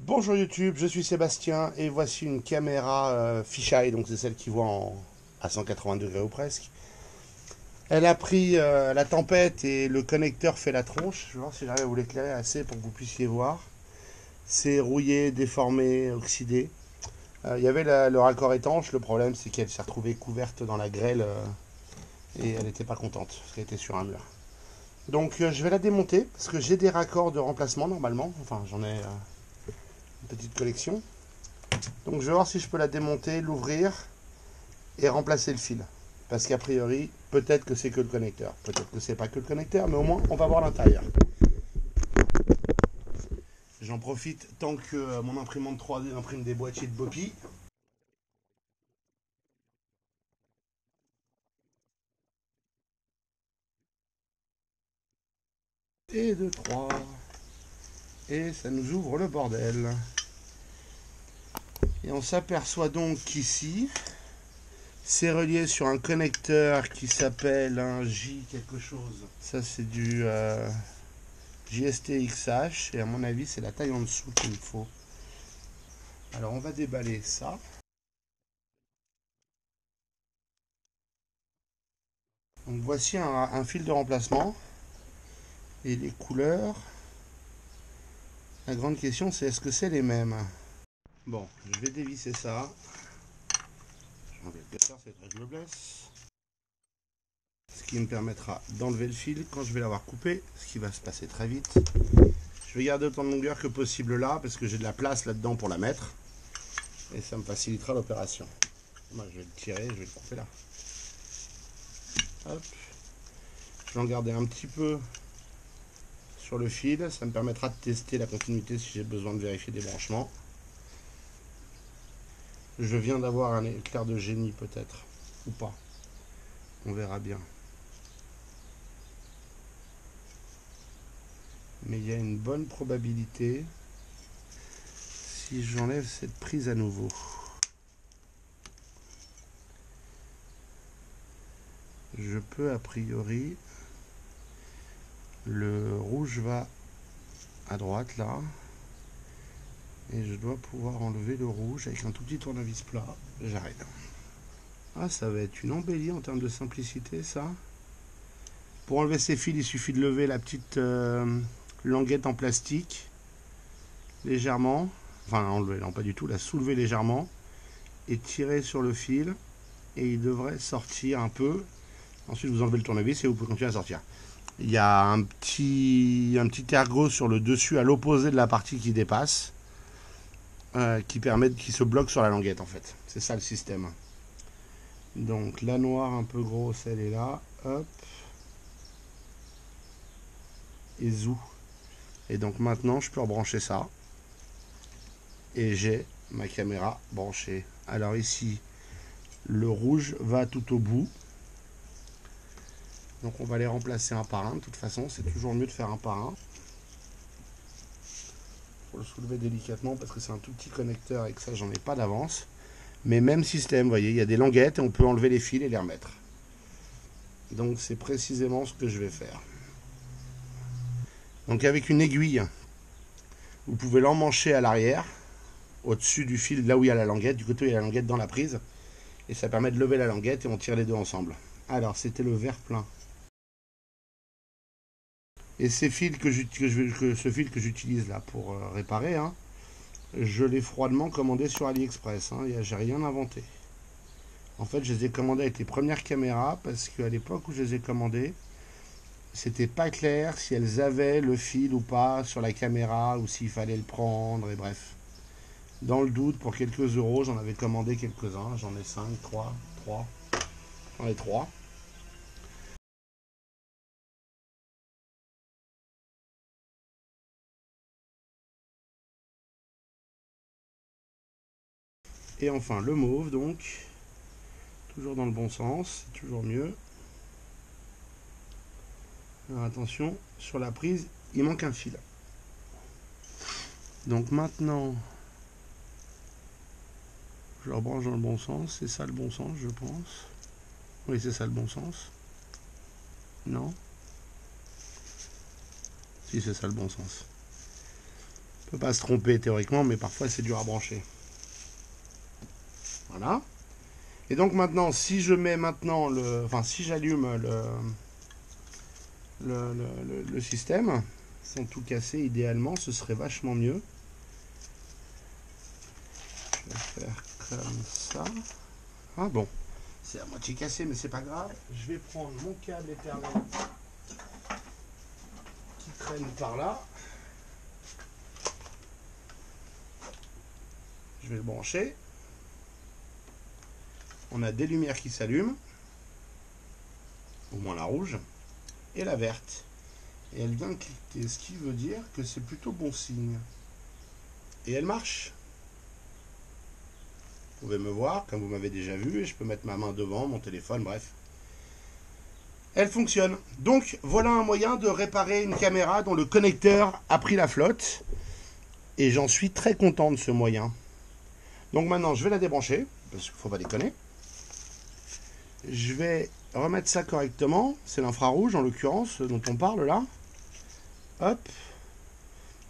Bonjour YouTube, je suis Sébastien et voici une caméra fisheye, donc c'est celle qui voit à 180 degrés ou presque. Elle a pris la tempête et le connecteur fait la tronche. Je vais voir si j'arrive à vous l'éclairer assez pour que vous puissiez voir. C'est rouillé, déformé, oxydé. Il y avait le raccord étanche, le problème c'est qu'elle s'est retrouvée couverte dans la grêle et elle n'était pas contente parce qu'elle était sur un mur. Donc je vais la démonter parce que j'ai des raccords de remplacement normalement, enfin j'en ai une petite collection. Donc je vais voir si je peux la démonter, l'ouvrir et remplacer le fil. Parce qu'a priori, peut-être que c'est que le connecteur. Peut-être que c'est pas que le connecteur, mais au moins on va voir l'intérieur. J'en profite tant que mon imprimante 3D imprime des boîtiers de Bopi. Et 2, 3. Et ça nous ouvre le bordel. Et on s'aperçoit donc qu'ici, c'est relié sur un connecteur qui s'appelle un J quelque chose. Ça c'est du JST-XH et à mon avis c'est la taille en dessous qu'il me faut. Alors on va déballer ça. Donc voici un fil de remplacement et les couleurs. La grande question c'est est-ce que c'est les mêmes? Bon, je vais dévisser ça. Je vais enlever le cutter, c'est que je me blesse. Ce qui me permettra d'enlever le fil quand je vais l'avoir coupé, ce qui va se passer très vite. Je vais garder autant de longueur que possible là parce que j'ai de la place là-dedans pour la mettre. Et ça me facilitera l'opération. Moi je vais le tirer, je vais le couper là. Hop. Je vais en garder un petit peu sur le fil, ça me permettra de tester la continuité si j'ai besoin de vérifier des branchements. Je viens d'avoir un éclair de génie peut-être, ou pas, on verra bien. Mais il y a une bonne probabilité si j'enlève cette prise à nouveau. Je peux a priori, le rouge va à droite là, et je dois pouvoir enlever le rouge avec un tout petit tournevis plat. J'arrête. Ah, ça va être une embellie en termes de simplicité, ça. Pour enlever ces fils, il suffit de lever la petite languette en plastique, légèrement. Enfin, enlever, non pas du tout, la soulever légèrement, et tirer sur le fil, et il devrait sortir un peu. Ensuite, vous enlevez le tournevis et vous pouvez continuer à sortir. Il y a un petit ergot sur le dessus à l'opposé de la partie qui dépasse, qui se bloque sur la languette en fait. C'est ça le système. Donc la noire un peu grosse, elle est là. Hop. Et zou. Et donc maintenant, je peux rebrancher ça. Et j'ai ma caméra branchée. Alors ici, le rouge va tout au bout. Donc on va les remplacer un par un. De toute façon, c'est toujours mieux de faire un par un. Il faut le soulever délicatement parce que c'est un tout petit connecteur et que ça, j'en ai pas d'avance. Mais même système, vous voyez, il y a des languettes et on peut enlever les fils et les remettre. Donc c'est précisément ce que je vais faire. Donc avec une aiguille, vous pouvez l'emmancher à l'arrière, au-dessus du fil, là où il y a la languette, du côté où il y a la languette dans la prise. Et ça permet de lever la languette et on tire les deux ensemble. Alors c'était le verre plein. Et ces fils ce fil que j'utilise là pour réparer, hein, je l'ai froidement commandé sur AliExpress. Hein, j'ai rien inventé. En fait, je les ai commandés avec les premières caméras parce qu'à l'époque où je les ai commandés, c'était pas clair si elles avaient le fil ou pas sur la caméra ou s'il fallait le prendre et bref. Dans le doute, pour quelques euros, j'en avais commandé quelques-uns. J'en ai 5, 3. J'en ai 3. Et enfin, le mauve, donc. Toujours dans le bon sens, c'est toujours mieux. Alors attention, sur la prise, il manque un fil. Donc maintenant, je le rebranche dans le bon sens. C'est ça le bon sens, je pense. Oui, c'est ça le bon sens. Non? Si, c'est ça le bon sens. peut pas se tromper théoriquement, mais parfois c'est dur à brancher. Voilà. Et donc maintenant, si je mets maintenant si j'allume le système, sans tout casser, idéalement, ce serait vachement mieux. Je vais faire comme ça. Ah bon, c'est à moitié cassé, mais c'est pas grave. Je vais prendre mon câble Ethernet qui traîne par là. Je vais le brancher. On a des lumières qui s'allument, au moins la rouge, et la verte. Et elle vient cliquer, ce qui veut dire que c'est plutôt bon signe. Et elle marche. Vous pouvez me voir, comme vous m'avez déjà vu, et je peux mettre ma main devant, mon téléphone, bref. Elle fonctionne. Donc, voilà un moyen de réparer une caméra dont le connecteur a pris la flotte. Et j'en suis très content de ce moyen. Donc maintenant, je vais la débrancher, parce qu'il ne faut pas déconner. Je vais remettre ça correctement. C'est l'infrarouge, en l'occurrence, dont on parle là. Hop.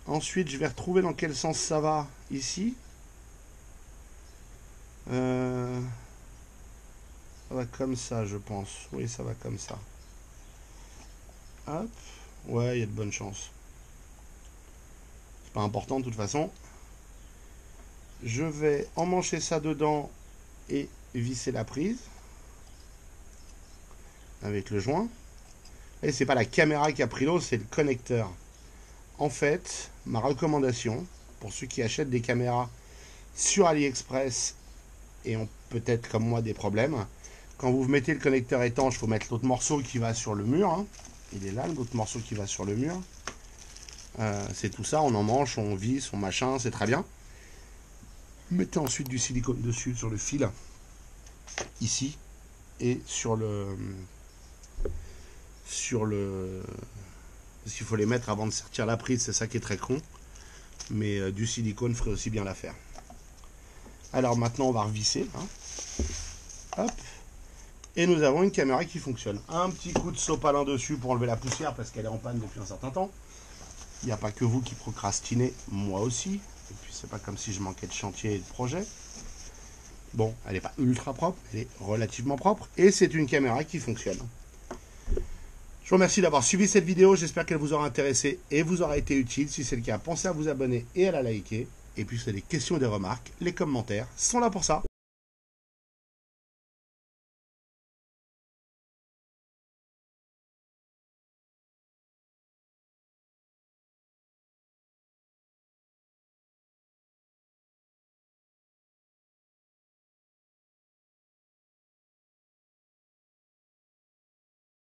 Ensuite, je vais retrouver dans quel sens ça va, ici. Ça va comme ça, je pense. Oui, ça va comme ça. Hop. Ouais, il y a de bonnes chances. C'est pas important de toute façon. Je vais emmancher ça dedans et visser la prise avec le joint. Et c'est pas la caméra qui a pris l'eau, c'est le connecteur. En fait, ma recommandation pour ceux qui achètent des caméras sur AliExpress et ont peut-être comme moi des problèmes, quand vous mettez le connecteur étanche, il faut mettre l'autre morceau qui va sur le mur. Hein. Il est là, l'autre morceau qui va sur le mur. C'est tout ça, on emmanche, on visse, on machin, c'est très bien. Mettez ensuite du silicone dessus sur le fil, ici, et sur le... Parce qu'il faut les mettre avant de sortir la prise, c'est ça qui est très con. Mais du silicone ferait aussi bien l'affaire. Alors maintenant, on va revisser. Hein. Hop. Et nous avons une caméra qui fonctionne. Un petit coup de sopalin dessus pour enlever la poussière parce qu'elle est en panne depuis un certain temps. Il n'y a pas que vous qui procrastinez, moi aussi. Et puis c'est pas comme si je manquais de chantier et de projet. Bon, elle n'est pas ultra propre, elle est relativement propre. Et c'est une caméra qui fonctionne. Je vous remercie d'avoir suivi cette vidéo. J'espère qu'elle vous aura intéressé et vous aura été utile. Si c'est le cas, pensez à vous abonner et à la liker. Et puis si vous avez des questions et des remarques, les commentaires sont là pour ça.